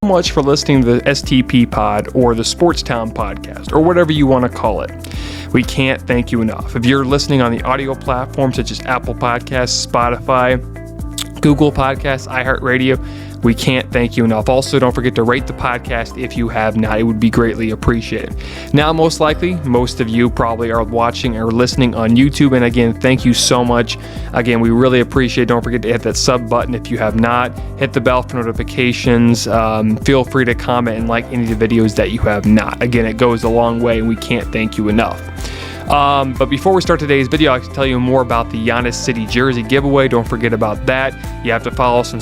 much for listening to the STP pod or the Sports Town podcast or whatever you want to call it. We can't thank you enough. If you're listening on the audio platforms such as Apple Podcasts, Spotify, Google Podcasts, iHeartRadio, we can't thank you enough. Also, don't forget to rate the podcast if you have not. It would be greatly appreciated. Now, most likely, most of you probably are watching or listening on YouTube. And again, thank you so much. Again, we really appreciate it. Don't forget to hit that sub button if you have not. Hit the bell for notifications. Feel free to comment and like any of the videos that you have not. Again, it goes a long way and we can't thank you enough. But before we start today's video, I can tell you more about the Giannis City Jersey giveaway. Don't forget about that. You have to follow us on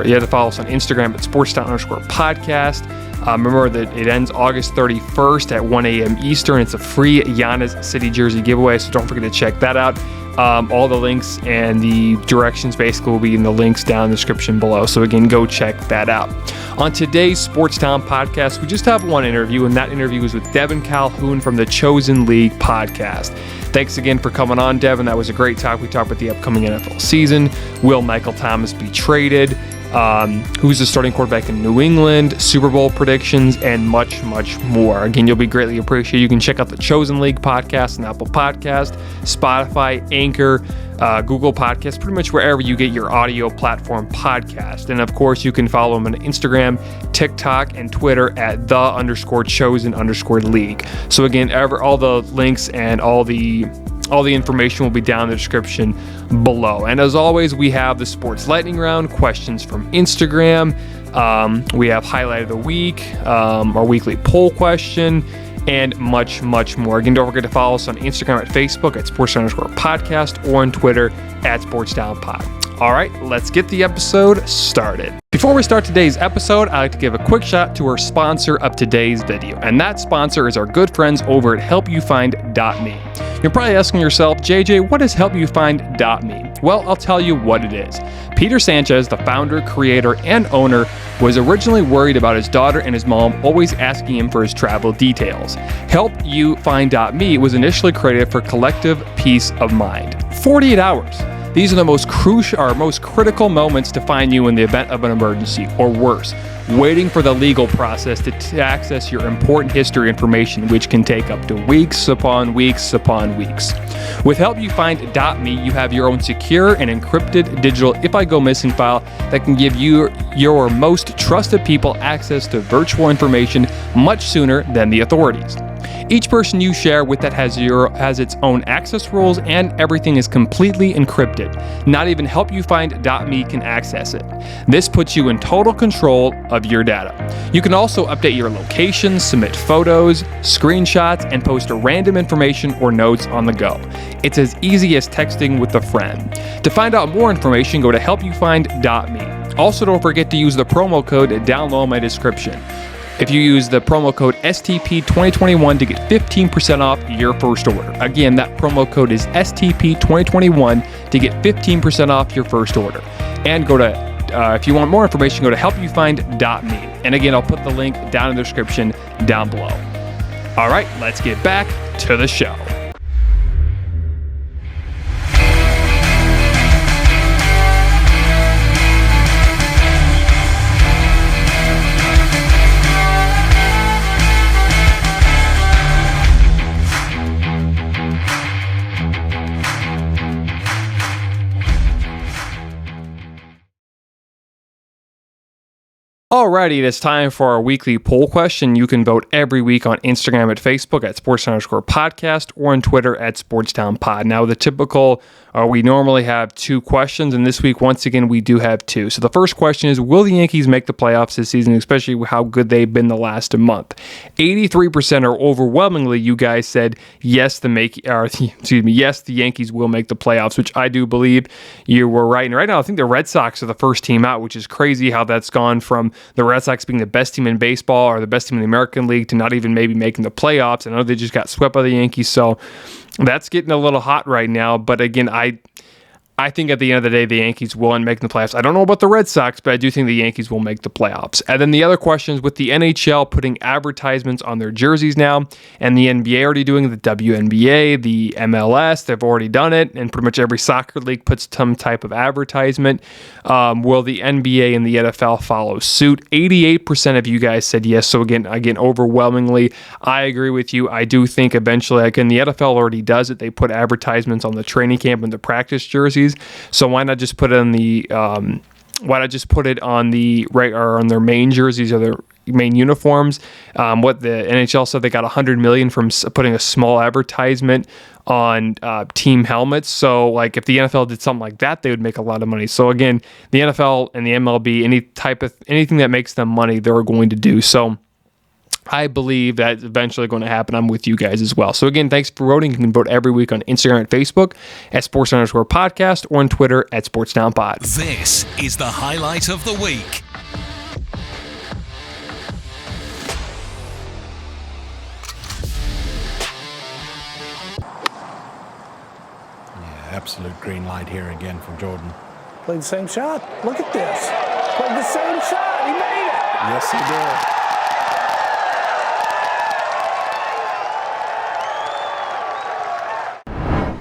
you have to follow us on Instagram at sportstown_podcast. Remember that it ends August 31st at 1 a.m. Eastern. It's a free Giannis City Jersey giveaway, so don't forget to check that out. All the links and the directions basically will be in the links down in the description below. So again, go check that out. On today's Sports Town podcast, we just have one interview, and that interview is with Devon Callhoun from the Chosen League podcast. Thanks again for coming on, Devon. That was a great talk. We talked about the upcoming NFL season. Will Michael Thomas be traded? Who's the starting quarterback in New England, Super Bowl predictions, and much, much more. Again, you'll be greatly appreciated. You can check out the Chosen League podcast on Apple Podcast, Spotify, Anchor, Google Podcasts, pretty much wherever you get your audio platform podcast. And of course, you can follow them on Instagram, TikTok, and Twitter at _chosen_league. So again, all the links and all the information will be down in the description below. And as always, we have the Sports Lightning Round, questions from Instagram. We have Highlight of the Week, our weekly poll question, and much, much more. Again, don't forget to follow us on Instagram and Facebook at sports_podcast or on Twitter at sportstownpod. All right, let's get the episode started. Before we start today's episode, I'd like to give a quick shout to our sponsor of today's video, and that sponsor is our good friends over at HelpYouFind.me. You're probably asking yourself, JJ, what is HelpYouFind.me? Well, I'll tell you what it is. Peter Sanchez, the founder, creator, and owner, was originally worried about his daughter and his mom always asking him for his travel details. HelpYouFind.me was initially created for collective peace of mind. 48 hours. These are the most critical moments to find you in the event of an emergency, or worse, waiting for the legal process to access your important history information, which can take up to weeks upon weeks upon weeks. With HelpYouFind.me, you have your own secure and encrypted digital If I Go Missing file that can give you your most trusted people access to virtual information much sooner than the authorities. Each person you share with that has its own access rules, and everything is completely encrypted. Not even HelpYouFind.me can access it. This puts you in total control of your data. You can also update your location, submit photos, screenshots, and post random information or notes on the go. It's as easy as texting with a friend. To find out more information, go to HelpYouFind.me. Also, don't forget to use the promo code down low in my description. If you use the promo code STP2021 to get 15% off your first order. Again, that promo code is STP2021 to get 15% off your first order. And go to, if you want more information, go to HelpYouFind.me. And again, I'll put the link down in the description down below. All right, let's get back to the show. Alrighty, it's time for our weekly poll question. You can vote every week on Instagram and Facebook at sports_podcast or on Twitter at sportstownpod. Now, the typical, we normally have two questions, and this week, once again, we do have two. So the first question is, will the Yankees make the playoffs this season, especially with how good they've been the last month? 83% or overwhelmingly, you guys said yes, the Yankees will make the playoffs, which I do believe you were right. And right now, I think the Red Sox are the first team out, which is crazy how that's gone from the Red Sox being the best team in baseball or the best team in the American League to not even maybe making the playoffs. I know they just got swept by the Yankees, so that's getting a little hot right now. But again, I think at the end of the day, the Yankees will end making the playoffs. I don't know about the Red Sox, but I do think the Yankees will make the playoffs. And then the other question is with the NHL putting advertisements on their jerseys now, and the NBA already doing the WNBA, the MLS, they've already done it, and pretty much every soccer league puts some type of advertisement. Will the NBA and the NFL follow suit? 88% of you guys said yes. So again, overwhelmingly, I agree with you. I do think eventually, again, the NFL already does it. They put advertisements on the training camp and the practice jerseys. So why not just put it on the right or on their main jerseys or their main uniforms? What the NHL said, they got $100 million from putting a small advertisement on team helmets. So like if the NFL did something like that, they would make a lot of money. So again, the NFL and the MLB, anything that makes them money, they're going to do. So I believe that's eventually going to happen. I'm with you guys as well. So again, thanks for voting. You can vote every week on Instagram and Facebook at sports_podcast or on Twitter at sportsdownpod. This is the highlight of the week. Yeah, absolute green light here again from Jordan. Played the same shot. Look at this. Played the same shot. He made it. Yes, he did.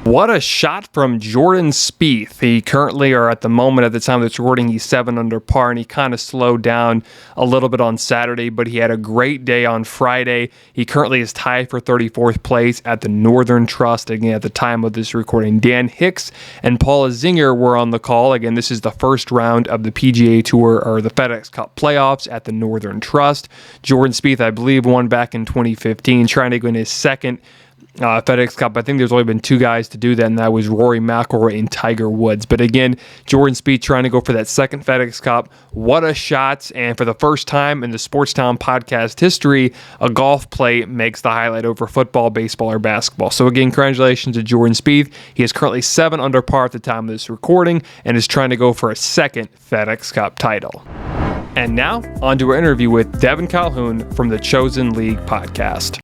What a shot from Jordan Spieth. He currently, or at the moment, at the time of this recording, he's 7 under par, and he kind of slowed down a little bit on Saturday, but he had a great day on Friday. He currently is tied for 34th place at the Northern Trust. Again, at the time of this recording, Dan Hicks and Paula Zinger were on the call. Again, this is the first round of the PGA Tour, or the FedEx Cup playoffs at the Northern Trust. Jordan Spieth, I believe, won back in 2015, trying to win his second FedEx Cup. I think there's only been 2 guys to do that, and that was Rory McIlroy and Tiger Woods. But again, Jordan Spieth trying to go for that second FedEx Cup. What a shot. And for the first time in the Sportstown podcast history, a golf play makes the highlight over football, baseball, or basketball. So again, congratulations to Jordan Spieth. He is currently 7 under par at the time of this recording and is trying to go for a second FedEx Cup title. And now, on to our interview with Devon Callhoun from the Chosen League podcast.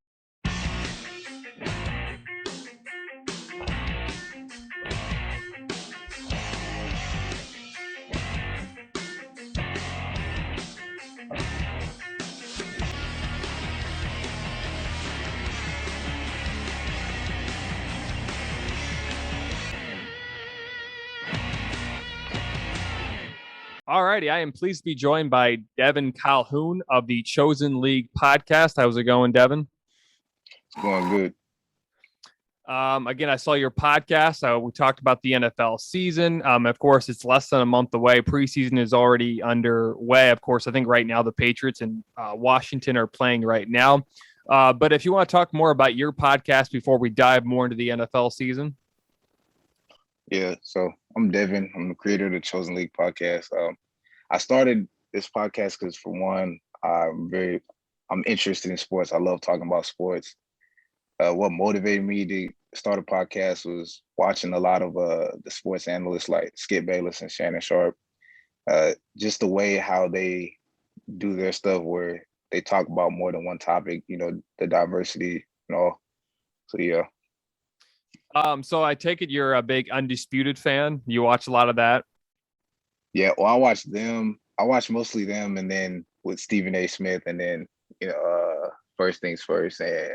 Alrighty, I am pleased to be joined by Devon Callhoun of the Chosen League podcast. How's it going, Devon? It's going good. Again, I saw your podcast. We talked about the NFL season. Of course, it's less than a month away. Preseason is already underway. Of course, I think right now the Patriots and Washington are playing right now. But if you want to talk more about your podcast before we dive more into the NFL season. Yeah, so I'm Devon. I'm the creator of the Chosen League podcast. I started this podcast because, for one, I'm interested in sports. I love talking about sports. What motivated me to start a podcast was watching a lot of the sports analysts like Skip Bayless and Shannon Sharp. Just the way how they do their stuff, where they talk about more than one topic. The diversity and all. So yeah. So I take it you're a big Undisputed fan. You watch a lot of that. Yeah, well, I watch them. I watch mostly them, and then with Stephen A. Smith, and then First Things First and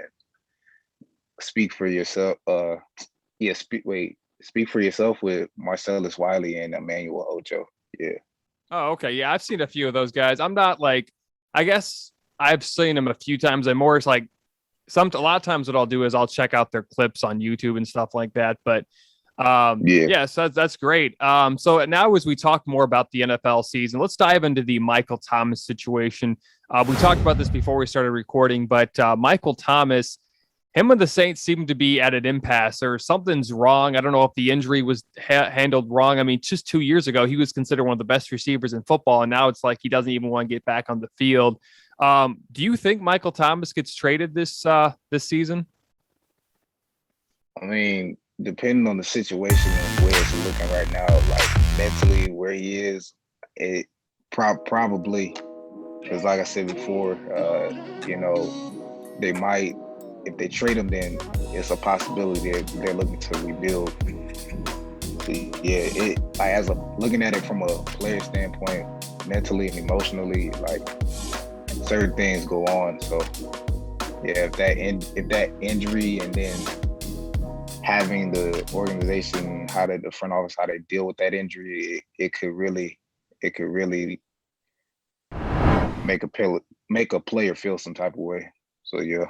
Speak for Yourself. Speak for Yourself with Marcellus Wiley and Emmanuel Ocho. Yeah. Oh, okay. Yeah, I've seen a few of those guys. I'm not like, I guess I've seen them a few times. I'm more like a lot of times what I'll do is I'll check out their clips on YouTube and stuff like that. But so that's great. So now as we talk more about the NFL season, let's dive into the Michael Thomas situation. We talked about this before we started recording, but Michael Thomas, him and the Saints seem to be at an impasse, or something's wrong. I don't know if the injury was handled wrong. I mean, just 2 years ago, he was considered one of the best receivers in football, and now it's like he doesn't even want to get back on the field. Do you think Michael Thomas gets traded this season? I mean, depending on the situation and where it's looking right now, like mentally where he is, it probably, because like I said before, they might, if they trade him, then it's a possibility they're looking to rebuild. Yeah, it like looking at it from a player standpoint, mentally and emotionally, like certain things go on. So yeah, if that injury and then having the organization, the front office, how they deal with that injury, it could really make a player feel some type of way. So yeah.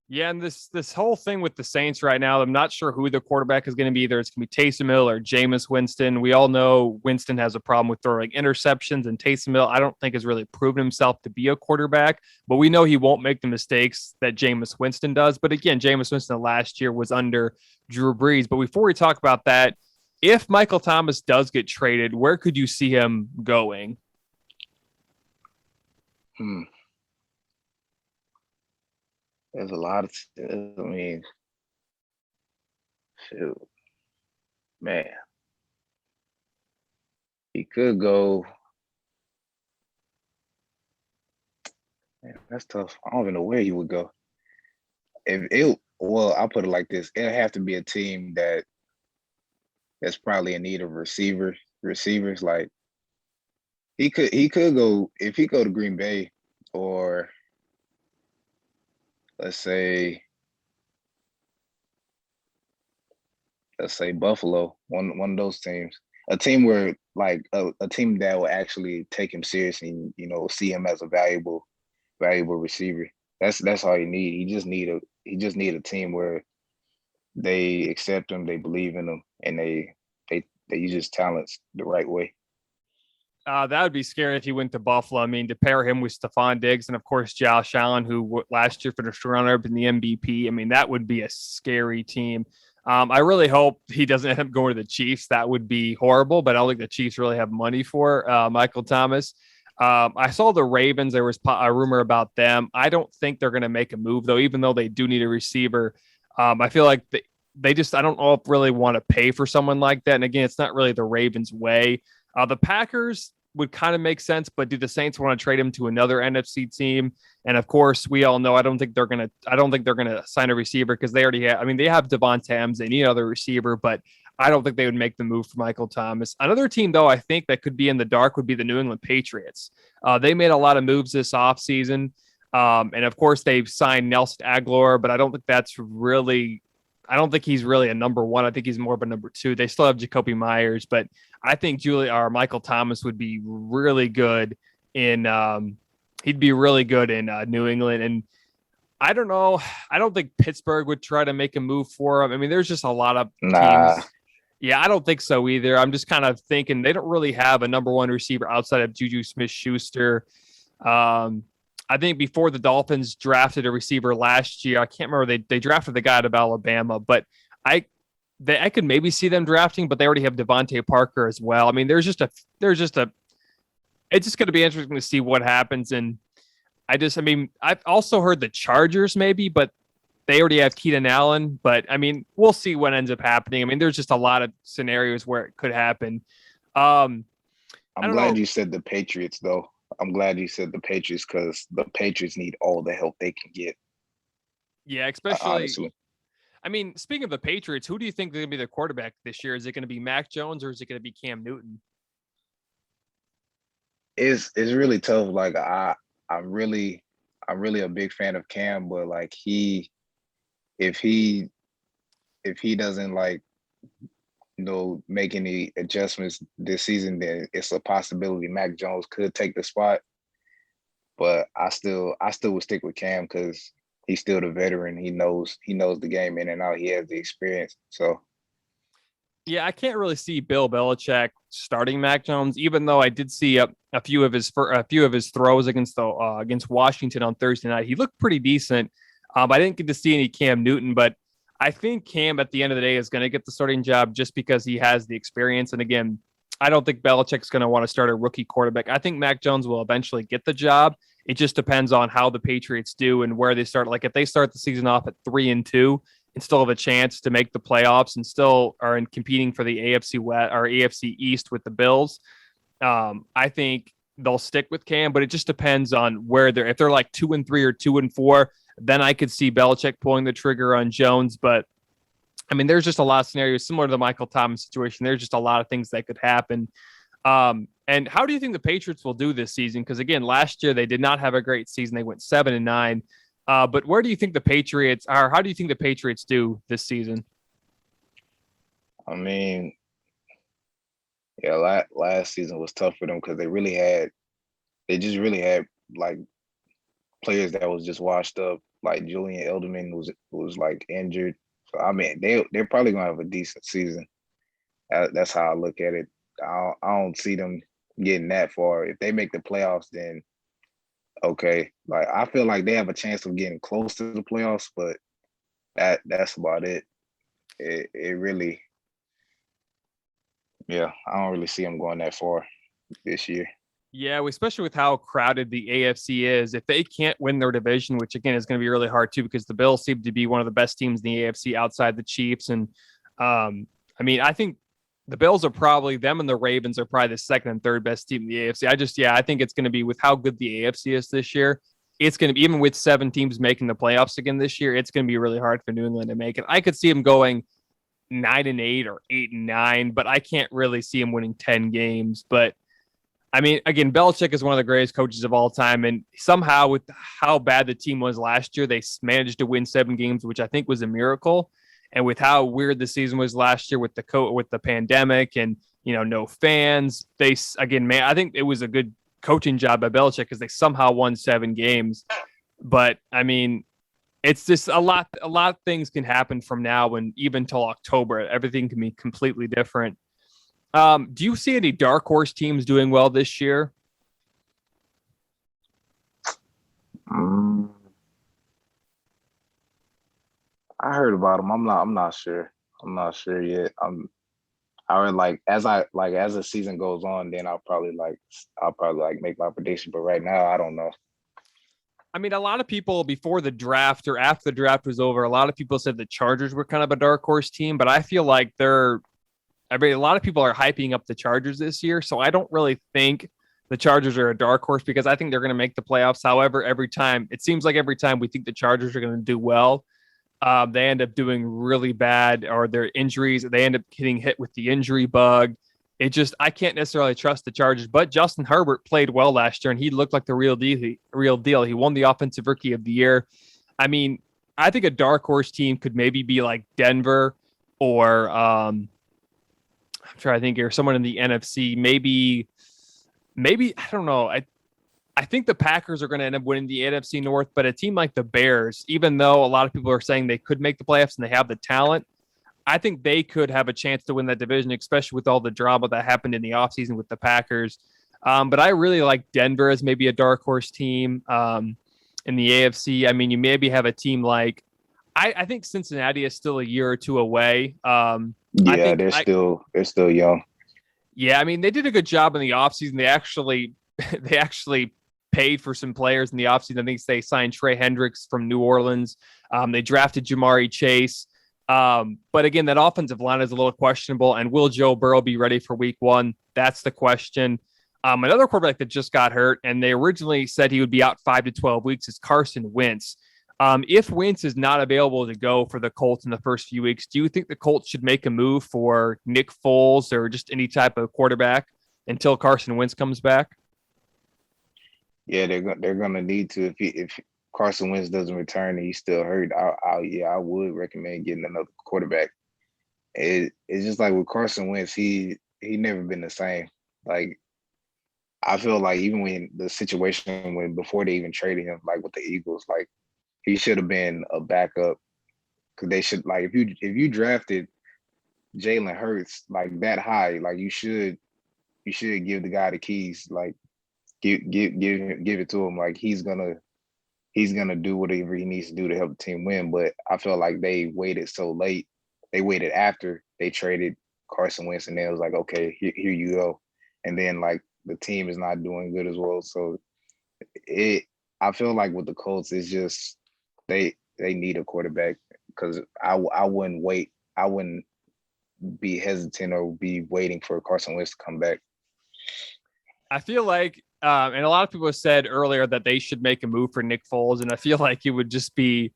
Yeah, and this whole thing with the Saints right now, I'm not sure who the quarterback is going to be. Either it's going to be Taysom Hill or Jameis Winston. We all know Winston has a problem with throwing interceptions, and Taysom Hill, I don't think has really proven himself to be a quarterback, but we know he won't make the mistakes that Jameis Winston does. But again, Jameis Winston last year was under Drew Brees. But before we talk about that, if Michael Thomas does get traded, where could you see him going? There's a lot of, I mean, shoot, man. He could go. Man, that's tough. I don't even know where he would go. I'll put it like this: it'll have to be a team that's probably in need of receivers. Like he could go if he go to Green Bay or let's say Buffalo, one of those teams. A team where like a team that will actually take him seriously and, see him as a valuable receiver. That's all you need. He just need a team where they accept him, they believe in him, and they use his talents the right way. That would be scary if he went to Buffalo. I mean, to pair him with Stephon Diggs and, of course, Josh Allen, who last year finished runner-up in the MVP. I mean, that would be a scary team. I really hope he doesn't end up going to the Chiefs. That would be horrible, but I don't think the Chiefs really have money for Michael Thomas. I saw the Ravens. There was a rumor about them. I don't think they're going to make a move, though, even though they do need a receiver. I feel like I don't really want to pay for someone like that. And again, it's not really the Ravens' way. The Packers would kind of make sense, but do the Saints want to trade him to another NFC team? And of course, we all know I don't think they're gonna sign a receiver because they already have. I mean, they have Devon Callhoun. They need another receiver, but I don't think they would make the move for Michael Thomas. Another team, though, I think that could be in the dark would be the New England Patriots. They made a lot of moves this offseason. And of course, they've signed Nelson Aguilar, but I don't think he's really a number one. I think he's more of a number two. They still have Jacoby Myers, but I think Michael Thomas would be really good he'd be really good in New England. And I don't know. I don't think Pittsburgh would try to make a move for him. I mean, there's just a lot of teams. Yeah, I don't think so either. I'm just kind of thinking they don't really have a number one receiver outside of Juju Smith-Schuster. I think before the Dolphins drafted a receiver last year, I can't remember, they drafted the guy out of Alabama, but I could maybe see them drafting, but they already have Devontae Parker as well. I mean, it's just going to be interesting to see what happens. And I've also heard the Chargers maybe, but they already have Keenan Allen, but I mean, we'll see what ends up happening. I mean, there's just a lot of scenarios where it could happen. I'm glad you said the Patriots, though. I'm glad you said the Patriots because the Patriots need all the help they can get. Yeah, especially. Honestly. I mean, speaking of the Patriots, who do you think is going to be their quarterback this year? Is it going to be Mac Jones or is it going to be Cam Newton? It's really tough. Like I'm really a big fan of Cam, but like if he doesn't make any adjustments this season, then it's a possibility Mac Jones could take the spot. But I still would stick with Cam because he's still the veteran. He knows the game in and out. He has the experience. So yeah, I can't really see Bill Belichick starting Mac Jones, even though I did see a few of his throws against Washington on Thursday night. He looked pretty decent. I didn't get to see any Cam Newton, but I think Cam at the end of the day is going to get the starting job just because he has the experience. And again, I don't think Belichick's going to want to start a rookie quarterback. I think Mac Jones will eventually get the job. It just depends on how the Patriots do and where they start. Like if they start the season off at 3-2 and still have a chance to make the playoffs and still are competing for the AFC West or AFC East with the Bills, I think they'll stick with Cam, but it just depends on where if they're like 2-3 or 2-4, then I could see Belichick pulling the trigger on Jones. But I mean, there's just a lot of scenarios similar to the Michael Thomas situation. There's just a lot of things that could happen. And how do you think the Patriots will do this season? Because again, last year they did not have a great season. They went 7-9. But where do you think the Patriots are? How do you think the Patriots do this season? I mean, yeah, last season was tough for them because they just really had like players that was just washed up. Like Julian Edelman was like injured. So I mean, they're probably gonna have a decent season. That's how I look at it. I don't see them getting that far. If they make the playoffs, then okay. Like I feel like they have a chance of getting close to the playoffs, but that's about it. It really, yeah, I don't really see them going that far this year. Yeah, especially with how crowded the AFC is. If they can't win their division, which again is going to be really hard too, because the Bills seem to be one of the best teams in the AFC outside the Chiefs. And I mean, I think the Bills are probably them and the Ravens are probably the second and third best team in the AFC. I think it's going to be with how good the AFC is this year. It's going to be, even with 7 teams making the playoffs again this year, it's going to be really hard for New England to make it. I could see them going 9-8 or 8-9, but I can't really see them winning 10 games. But I mean, again, Belichick is one of the greatest coaches of all time. And somehow with how bad the team was last year, they managed to win 7 games, which I think was a miracle. And with how weird the season was last year with the pandemic and, no fans, I think it was a good coaching job by Belichick because they somehow won 7 games. But I mean, it's just a lot of things can happen from now and even till October. Everything can be completely different. Do you see any dark horse teams doing well this year? I heard about them. I'm not sure. I'm not sure yet. I would as the season goes on, then I'll probably make my prediction. But right now, I don't know. I mean, a lot of people before the draft or after the draft was over, a lot of people said the Chargers were kind of a dark horse team, but I feel like a lot of people are hyping up the Chargers this year. So I don't really think the Chargers are a dark horse because I think they're going to make the playoffs. However, it seems like every time we think the Chargers are going to do well, they end up doing really bad, or their injuries, they end up getting hit with the injury bug. I can't necessarily trust the Chargers, but Justin Herbert played well last year and he looked like the real deal. He won the Offensive Rookie of the Year. I mean, I think a dark horse team could maybe be like Denver or, I'm trying to think here, someone in the NFC, maybe, I don't know. I think the Packers are going to end up winning the NFC North, but a team like the Bears, even though a lot of people are saying they could make the playoffs and they have the talent, I think they could have a chance to win that division, especially with all the drama that happened in the offseason with the Packers. But I really like Denver as maybe a dark horse team in the AFC. I mean, you maybe have a team like, I think Cincinnati is still a year or two away. They're still young. Yeah, I mean, they did a good job in the offseason. They actually paid for some players in the offseason. I think they signed Trey Hendricks from New Orleans. They drafted Jamari Chase. But again, that offensive line is a little questionable. And will Joe Burrow be ready for week 1? That's the question. Another quarterback that just got hurt, and they originally said he would be out 5 to 12 weeks, is Carson Wentz. If Wentz is not available to go for the Colts in the first few weeks, do you think the Colts should make a move for Nick Foles or just any type of quarterback until Carson Wentz comes back? Yeah, they're gonna need to. If Carson Wentz doesn't return and he's still hurt, I would recommend getting another quarterback. It's just like with Carson Wentz, he never been the same. Like I feel like even when the situation before they even traded him, like with the Eagles, like he should have been a backup because they should if you drafted Jalen Hurts like that high, like you should give the guy the keys, like give it to him, like he's gonna do whatever he needs to do to help the team win. But I feel like they waited so late. They waited after they traded Carson Wentz, and then it was like, okay, here you go. And then like the team is not doing good as well. So I feel like with the Colts, it's just they need a quarterback because I wouldn't wait. I wouldn't be hesitant or be waiting for Carson Wentz to come back. I feel like, and a lot of people have said earlier that they should make a move for Nick Foles, and I feel like it would just be,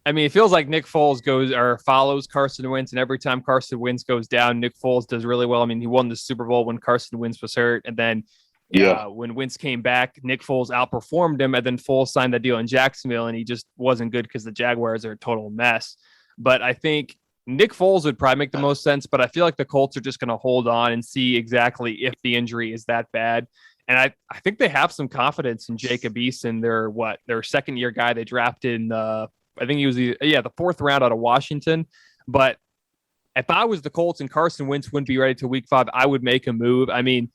I mean, it feels like Nick Foles goes or follows Carson Wentz, and every time Carson Wentz goes down, Nick Foles does really well. I mean, he won the Super Bowl when Carson Wentz was hurt, and then Yeah. when Wentz came back, Nick Foles outperformed him, and then Foles signed the deal in Jacksonville, and he just wasn't good because the Jaguars are a total mess. But I think Nick Foles would probably make the most sense, but I feel like the Colts are just going to hold on and see exactly if the injury is that bad. And I think they have some confidence in Jacob Eason, their second year guy they drafted in I think he was the 4th round out of Washington. But if I was the Colts and Carson Wentz wouldn't be ready to week 5, I would make a move. I mean,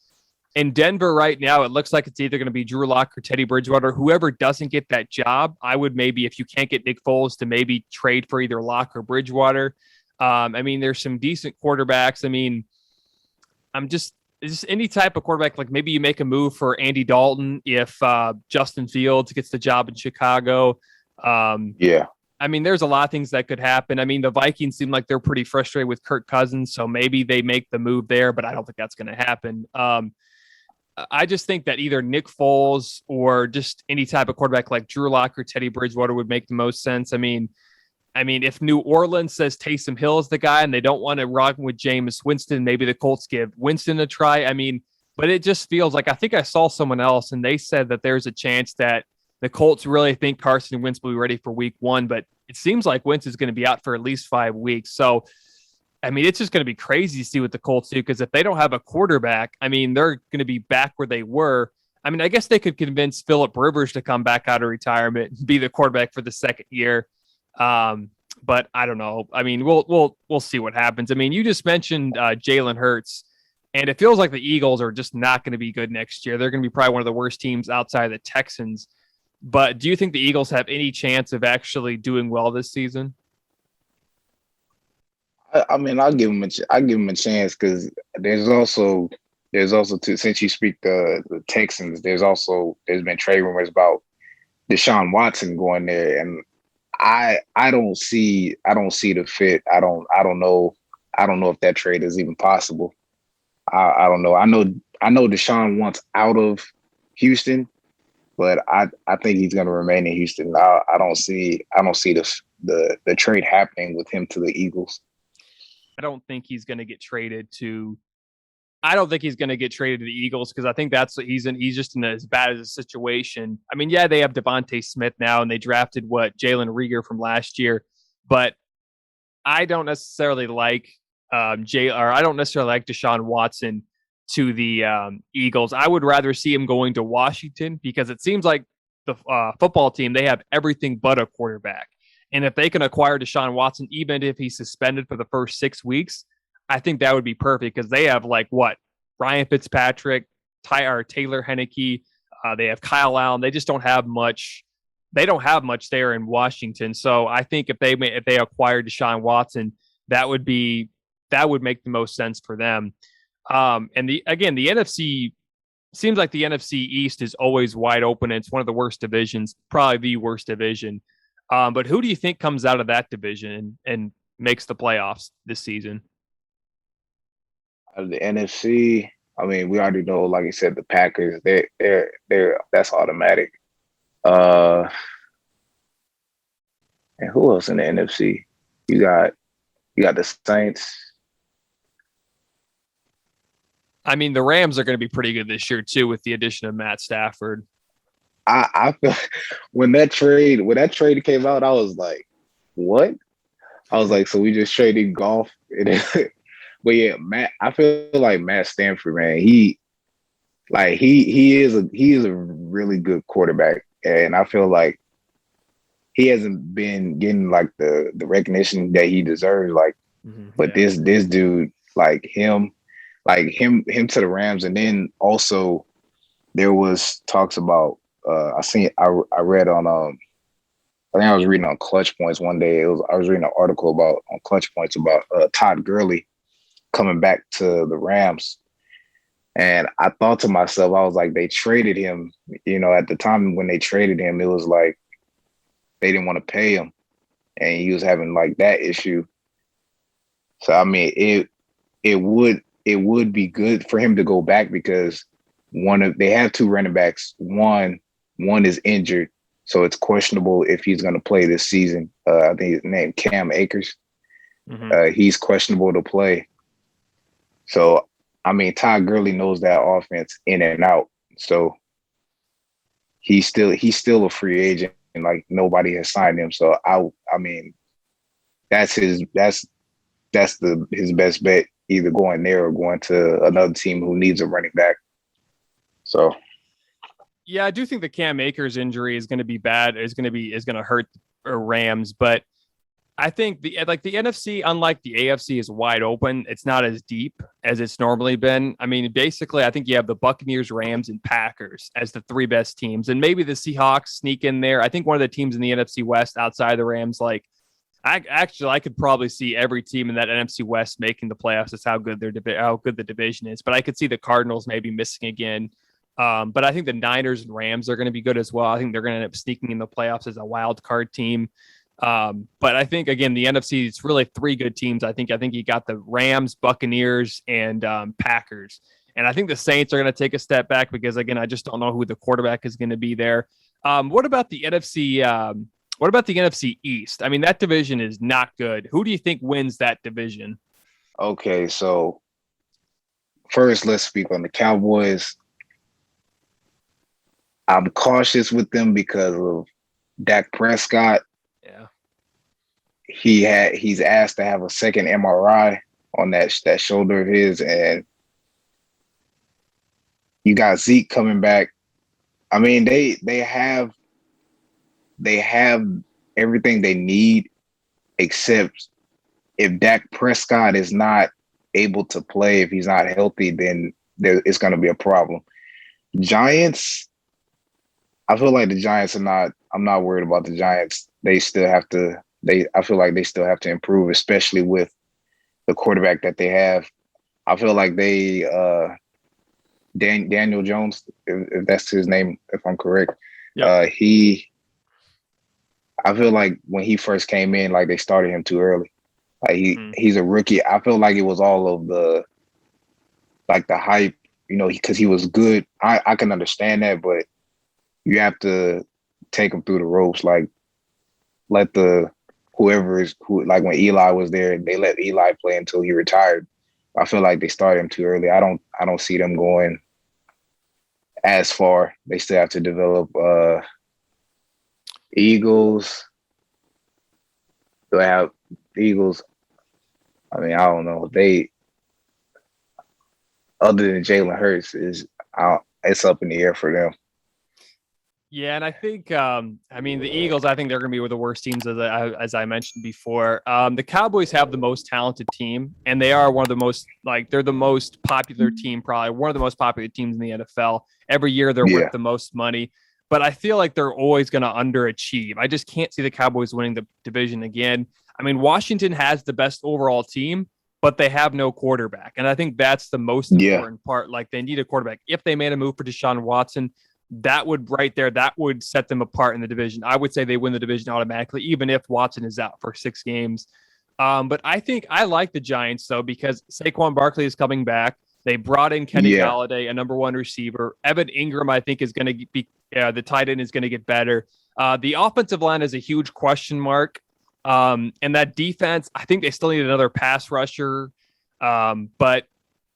in Denver right now, it looks like it's either going to be Drew Lock or Teddy Bridgewater. Whoever doesn't get that job, I would maybe, if you can't get Nick Foles, to maybe trade for either Lock or Bridgewater. I mean, there's some decent quarterbacks. I mean, just any type of quarterback, like maybe you make a move for Andy Dalton if Justin Fields gets the job in Chicago. Yeah. I mean, there's a lot of things that could happen. I mean, the Vikings seem like they're pretty frustrated with Kirk Cousins, so maybe they make the move there, but I don't think that's going to happen. I just think that either Nick Foles or just any type of quarterback like Drew Lock or Teddy Bridgewater would make the most sense. I mean, if New Orleans says Taysom Hill is the guy and they don't want to rock with Jameis Winston, maybe the Colts give Winston a try. I mean, but it just feels like I think I saw someone else and they said that there's a chance that the Colts really think Carson Wentz will be ready for week 1, but it seems like Wentz is going to be out for at least 5 weeks. So, I mean, it's just going to be crazy to see what the Colts do, because if they don't have a quarterback, I mean, they're going to be back where they were. I mean, I guess they could convince Phillip Rivers to come back out of retirement and be the quarterback for the second year. But I don't know. I mean, we'll see what happens. I mean, you just mentioned Jalen Hurts, and it feels like the Eagles are just not going to be good next year. They're going to be probably one of the worst teams outside of the Texans. But do you think the Eagles have any chance of actually doing well this season? I mean, I'll give him a chance, because there's also since you speak the Texans, there's been trade rumors about Deshaun Watson going there, and I don't see the fit. I don't know if that trade is even possible. I don't know. I know Deshaun wants out of Houston, but I think he's going to remain in Houston. I don't see the trade happening with him to the Eagles. I don't think he's going to get traded to. I don't think he's going to get traded to the Eagles, because I think he's just in as bad as a situation. I mean, yeah, they have Devontae Smith now, and they drafted Jalen Reagor from last year, but I don't necessarily like I don't necessarily like Deshaun Watson to the Eagles. I would rather see him going to Washington, because it seems like the football team, they have everything but a quarterback. And if they can acquire Deshaun Watson, even if he's suspended for the first 6 weeks, I think that would be perfect, because they have Ryan Fitzpatrick, Taylor Heineke, they have Kyle Allen. They just don't have much. They don't have much there in Washington. So I think if they acquire Deshaun Watson, that would make the most sense for them. And the NFC seems like the NFC East is always wide open. And it's one of the worst divisions, probably the worst division. But who do you think comes out of that division and makes the playoffs this season? Out of the NFC, I mean, we already know, like you said, the Packers. They're that's automatic. And who else in the NFC? You got the Saints. I mean, the Rams are going to be pretty good this year too, with the addition of Matt Stafford. I feel when that trade came out, I was like, what? I was like, so we just traded golf. But yeah, I feel like Matt Stafford, man, he is a really good quarterback. And I feel like he hasn't been getting the recognition that he deserves. But this dude, him to the Rams, and then also there was talks about I read on I think I was reading on Clutch Points one day. I was reading an article on Clutch Points about Todd Gurley coming back to the Rams. And I thought to myself, I was like, they traded him, at the time when they traded him, it was like they didn't want to pay him, and he was having that issue. So I mean, it would be good for him to go back, because they have two running backs. One is injured, So it's questionable if he's going to play this season. I think his name Cam Akers. He's questionable to play. So, I mean, Todd Gurley knows that offense in and out. So he's still a free agent, and like nobody has signed him. So I mean, that's his best bet, either going there or going to another team who needs a running back. So yeah, I do think the Cam Akers injury is going to be bad. Is going to hurt the Rams, but I think the NFC, unlike the AFC, is wide open. It's not as deep as it's normally been. I mean, basically, I think you have the Buccaneers, Rams, and Packers as the three best teams, and maybe the Seahawks sneak in there. I think one of the teams in the NFC West outside of the Rams, like I could probably see every team in that NFC West making the playoffs. That's how good the division is. But I could see the Cardinals maybe missing again. But I think the Niners and Rams are going to be good as well. I think they're going to end up sneaking in the playoffs as a wild card team. But I think, again, the NFC, it's really three good teams. I think you got the Rams, Buccaneers, and Packers. And I think the Saints are going to take a step back because, again, I just don't know who the quarterback is going to be there. What about the NFC? What about the NFC East? I mean, that division is not good. Who do you think wins that division? Okay, so first, let's speak on the Cowboys. I'm cautious with them because of Dak Prescott. Yeah. He's asked to have a second MRI on that shoulder of his, and you got Zeke coming back. I mean, they have everything they need, except if Dak Prescott is not able to play, if he's not healthy, then it's going to be a problem. Giants, I feel like the Giants are not. I'm not worried about the Giants. They still have to. I feel like they still have to improve, especially with the quarterback that they have. I feel like they Daniel Jones, if that's his name, if I'm correct. Yep. I feel like when he first came in, like they started him too early. Like he's a rookie. I feel like it was all of the hype, because he was good. I can understand that, but you have to take him through the ropes. Like let when Eli was there, they let Eli play until he retired. I feel like they started him too early. I don't see them going as far. They still have to develop. Eagles. Do I have Eagles? I mean, I don't know. They, other than Jalen Hurts, it's up in the air for them. Yeah, and I think, the Eagles, I think they're going to be one of the worst teams, as I mentioned before. The Cowboys have the most talented team, and they are one of the most, they're the most popular team, probably one of the most popular teams in the NFL. Every year, they're worth the most money. But I feel like they're always going to underachieve. I just can't see the Cowboys winning the division again. I mean, Washington has the best overall team, but they have no quarterback. And I think that's the most important part. Like, they need a quarterback. If they made a move for Deshaun Watson, that would set them apart in the division. I would say they win the division automatically, even if Watson is out for 6 games. But I think I like the Giants, though, because Saquon Barkley is coming back. They brought in Kenny Galladay, a number 1 receiver. Evan Ingram, I think, is going to be the tight end is going to get better. The offensive line is a huge question mark. And that defense, I think they still need another pass rusher. But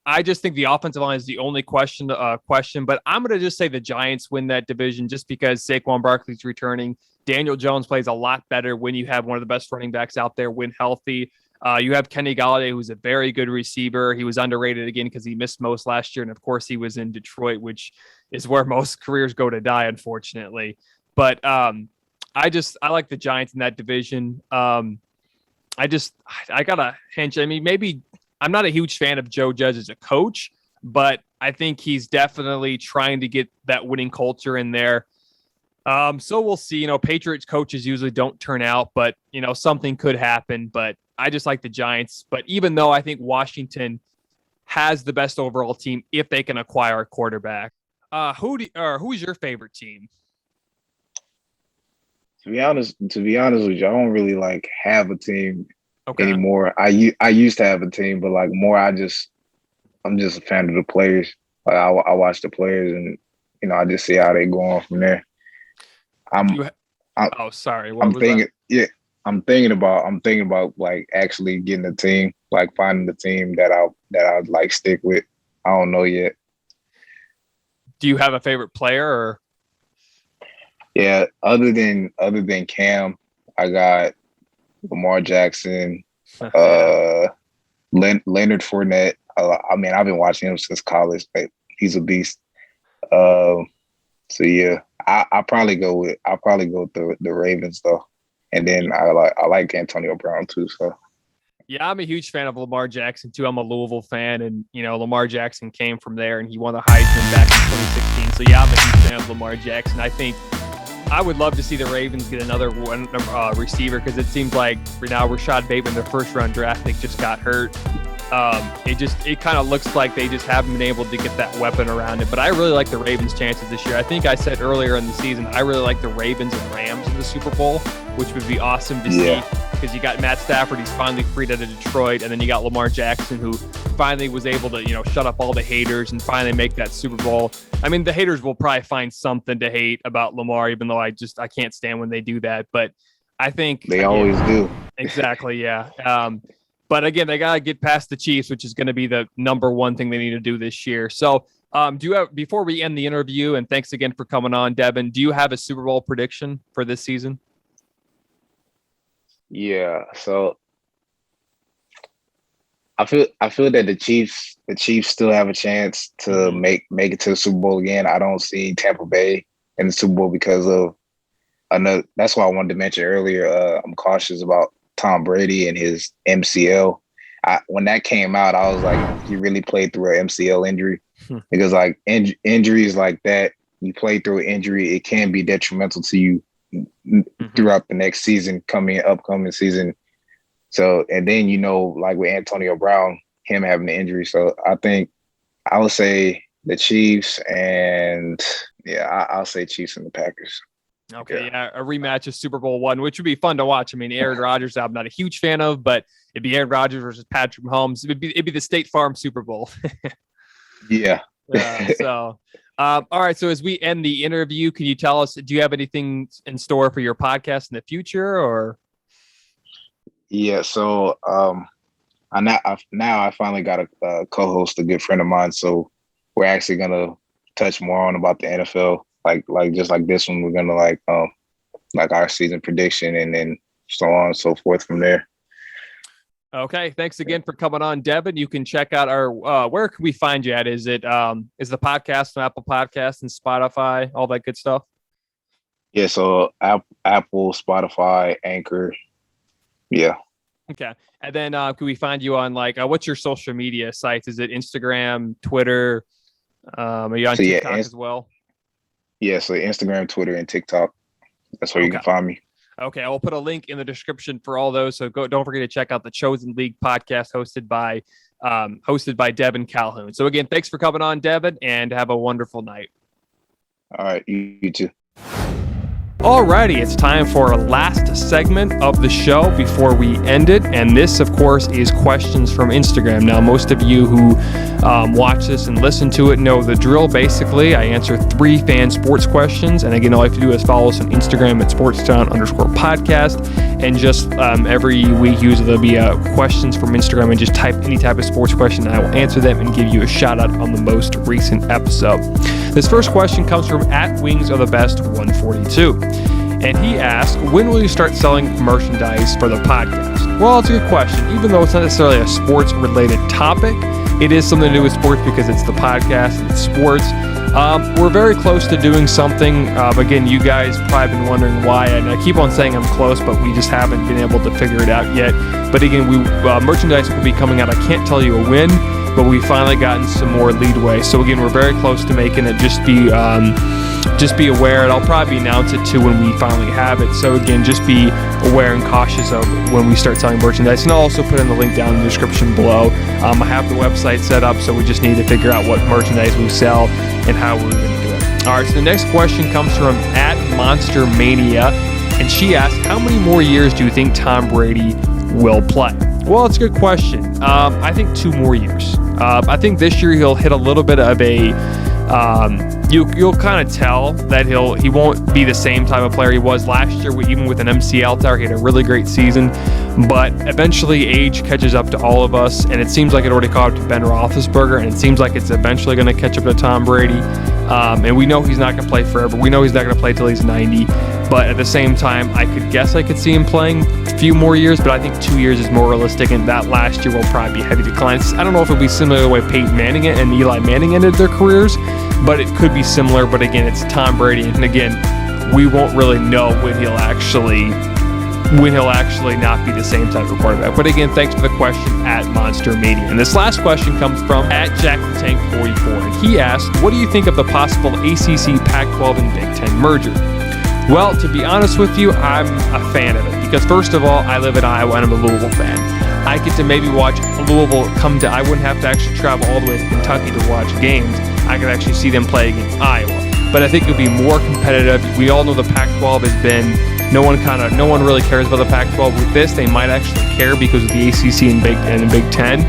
I just think the offensive line is the only question. But I'm going to just say the Giants win that division just because Saquon Barkley's returning. Daniel Jones plays a lot better when you have one of the best running backs out there when healthy. You have Kenny Galladay, who's a very good receiver. He was underrated again because he missed most last year. And of course he was in Detroit, which is where most careers go to die, unfortunately. But I like the Giants in that division. I got a hunch. I mean, maybe I'm not a huge fan of Joe Judge as a coach, but I think he's definitely trying to get that winning culture in there. So we'll see. Patriots coaches usually don't turn out, but something could happen. But I just like the Giants. But even though I think Washington has the best overall team, if they can acquire a quarterback, who's your favorite team? To be honest with you, I don't really have a team anymore. I used to have a team, but I'm just a fan of the players. I watch the players, and I just see how they go on from there. I'm, You oh, sorry. What I'm was thinking, that? yeah, I'm thinking about like actually getting a team, like finding the team that I'd like stick with. I don't know yet. Do you have a favorite player or? Yeah, other than Cam, I got Lamar Jackson, Yeah. Leonard Fournette. I mean, I've been watching him since college, but he's a beast. Um, so yeah, I'll probably go with the Ravens though, and then I like Antonio Brown too. So Yeah, I'm a huge fan of Lamar Jackson too. I'm a Louisville fan, and Lamar Jackson came from there, and he won the Heisman back in 2016. So yeah, I'm a huge fan of Lamar Jackson. I think I would love to see the Ravens get another one receiver, because it seems like right now Rashad Bateman, their first round draft pick, just got hurt. It kind of looks like they just haven't been able to get that weapon around it. But I really like the Ravens' chances this year. I think I said earlier in the season I really like the Ravens and Rams in the Super Bowl, which would be awesome to see, because you got Matt Stafford, he's finally freed out of Detroit, and then you got Lamar Jackson, who finally was able to shut up all the haters and finally make that Super Bowl. I mean, the haters will probably find something to hate about Lamar, even though I can't stand when they do that. But I think they always do. Exactly, yeah. But again, they gotta get past the Chiefs, which is going to be the number one thing they need to do this year. So, do you have, before we end the interview, and thanks again for coming on, Devon, do you have a Super Bowl prediction for this season? Yeah, so I feel that the Chiefs still have a chance to make it to the Super Bowl again. I don't see Tampa Bay in the Super Bowl because of another. That's why I wanted to mention earlier. I'm cautious about Tom Brady and his MCL. When that came out, I was like, he really played through an MCL injury, because like injuries like that, you play through an injury, it can be detrimental to you throughout the next upcoming season. So, and then, like with Antonio Brown, him having the injury. So I think I would say the Chiefs, and I'll say Chiefs and the Packers. Okay, yeah, a rematch of Super Bowl I, which would be fun to watch. I mean, Aaron Rodgers, I'm not a huge fan of, but it'd be Aaron Rodgers versus Patrick Mahomes. It'd be the State Farm Super Bowl. Yeah. All right. So as we end the interview, can you tell us, do you have anything in store for your podcast in the future, or? Yeah. So I finally got a co-host, a good friend of mine. So we're actually gonna touch more on about the NFL. Like just like this one, we're gonna like our season prediction, and then so on and so forth from there. Okay, thanks again for coming on, Devon. You can check out our where can we find you at? Is it is the podcast on Apple Podcasts and Spotify, all that good stuff? Yeah, so Apple, Spotify, Anchor. Yeah. Okay, and then can we find you on what's your social media sites? Is it Instagram, Twitter? Are you on TikTok as well? Yeah, so Instagram, Twitter, and TikTok. That's where you can find me. Okay, I'll put a link in the description for all those. So don't forget to check out the Chosen League podcast hosted by Devon Callhoun. So again, thanks for coming on, Devon, and have a wonderful night. All right, you too. Alrighty, it's time for our last segment of the show before we end it. And this, of course, is questions from Instagram. Now, most of you who watch this and listen to it know the drill. Basically, I answer 3 fan sports questions. And again, all you have to do is follow us on Instagram at sportstown_podcast. And just every week, usually there'll be questions from Instagram, and just type any type of sports question, and I will answer them and give you a shout out on the most recent episode. This first question comes from @WingsAreTheBest142. And he asked, when will you start selling merchandise for the podcast? Well, it's a good question. Even though it's not necessarily a sports-related topic, it is something to do with sports because it's the podcast and it's sports. We're very close to doing something. Again, you guys probably been wondering why, and I keep on saying I'm close, but we just haven't been able to figure it out yet. But again, merchandise will be coming out. I can't tell you a when, but we've finally gotten some more leadway. So again, we're very close to making it. Just be aware, and I'll probably announce it too when we finally have it. So again, just be aware and cautious of when we start selling merchandise. And I'll also put in the link down in the description below. I have the website set up, so we just need to figure out what merchandise we sell and how we're going to do it. All right, so the next question comes from @MonsterMania, and she asks, how many more years do you think Tom Brady will play? Well, it's a good question. I think 2 more years. I think this year he'll hit a little bit of a you'll kind of tell that he won't be the same type of player he was last year, even with an MCL tear. He had a really great season, but eventually age catches up to all of us, and it seems like it already caught up to Ben Roethlisberger, and it seems like it's eventually going to catch up to Tom Brady. And we know he's not going to play forever. We know he's not going to play till he's 90. But at the same time, I could see him playing a few more years, but I think 2 years is more realistic, and that last year will probably be heavy declines. I don't know if it'll be similar to the way Peyton Manning and Eli Manning ended their careers, but it could be similar. But again, it's Tom Brady, and again, we won't really know when he'll actually not be the same type of quarterback. But again, thanks for the question at Monster Media. And this last question comes from at Jack the Tank 44, and he asked, what do you think of the possible ACC, Pac-12, and Big Ten merger? Well, to be honest with you, I'm a fan of it because, first of all, I live in Iowa and I'm a Louisville fan. I get to maybe watch Louisville I wouldn't have to actually travel all the way to Kentucky to watch games. I could actually see them play against Iowa. But I think it would be more competitive. We all know the Pac-12 has been, no one really cares about the Pac-12. With this, they might actually care because of the ACC and Big Ten.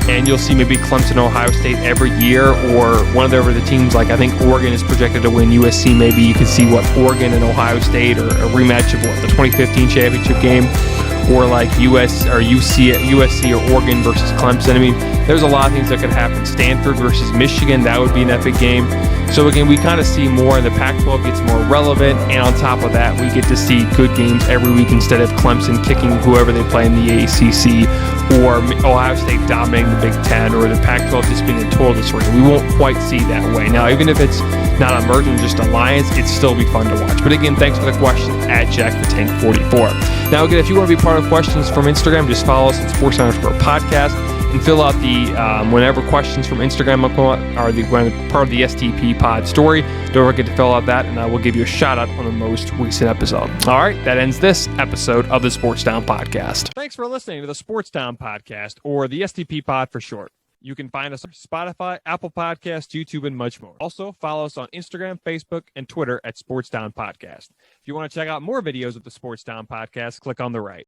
And you'll see maybe Clemson, Ohio State every year, or one of the teams, like I think Oregon is projected to win USC. Maybe you could see Oregon and Ohio State, or a rematch of the 2015 championship game, or like USC or Oregon versus Clemson. I mean, there's a lot of things that could happen. Stanford versus Michigan, that would be an epic game. So again, we kind of see more, and the Pac-12 gets more relevant, and on top of that, we get to see good games every week instead of Clemson kicking whoever they play in the ACC, or Ohio State dominating the Big Ten, or the Pac-12 just being a total disorder. We won't quite see that way. Now, even if it's not a merger, just alliance, it'd still be fun to watch. But again, thanks for the question at Jack the Tank 44. Now, again, if you want to be part of questions from Instagram, just follow us at sports_podcast. And fill out the whenever questions from Instagram are part of the STP pod story. Don't forget to fill out that, and I will give you a shout out on the most recent episode. All right, that ends this episode of the Sports Down Podcast. Thanks for listening to the Sports Down Podcast, or the STP pod for short. You can find us on Spotify, Apple Podcasts, YouTube, and much more. Also, follow us on Instagram, Facebook, and Twitter at Sports Down Podcast. If you want to check out more videos of the Sports Down Podcast, click on the right.